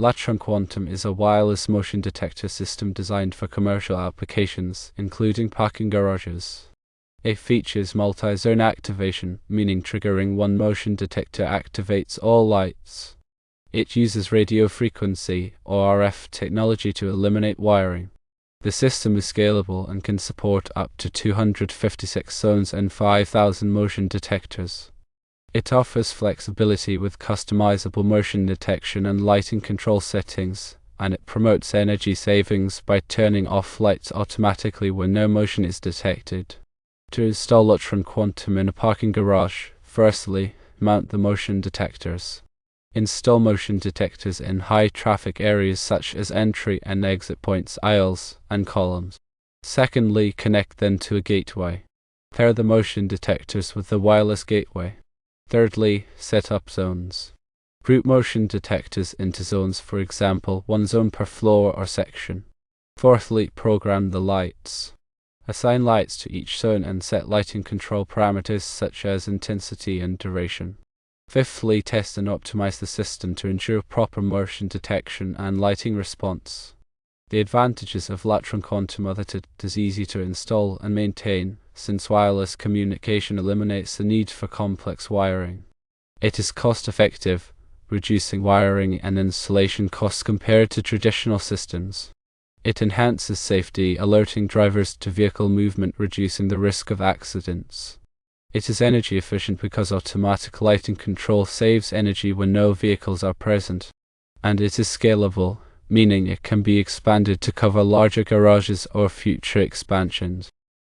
Lutron Quantum is a wireless motion detector system designed for commercial applications, including parking garages. It features multi-zone activation, meaning triggering one motion detector activates all lights. It uses radio frequency, or RF technology, to eliminate wiring. The system is scalable and can support up to 256 zones and 5,000 motion detectors. It offers flexibility with customizable motion detection and lighting control settings, and it promotes energy savings by turning off lights automatically when no motion is detected. To install Lutron Quantum in a parking garage, firstly, mount the motion detectors. Install motion detectors in high-traffic areas such as entry and exit points, aisles, and columns. Secondly, connect them to a gateway. Pair the motion detectors with the wireless gateway. Thirdly, set up zones. Group motion detectors into zones, for example, one zone per floor or section. Fourthly, program the lights. Assign lights to each zone and set lighting control parameters such as intensity and duration. Fifthly, test and optimize the system to ensure proper motion detection and lighting response. The advantages of Lutron Quantum are that it is easy to install and maintain, since wireless communication eliminates the need for complex wiring. It is cost-effective, reducing wiring and installation costs compared to traditional systems. It enhances safety, alerting drivers to vehicle movement, reducing the risk of accidents. It is energy efficient because automatic lighting control saves energy when no vehicles are present. And it is scalable, meaning it can be expanded to cover larger garages or future expansions.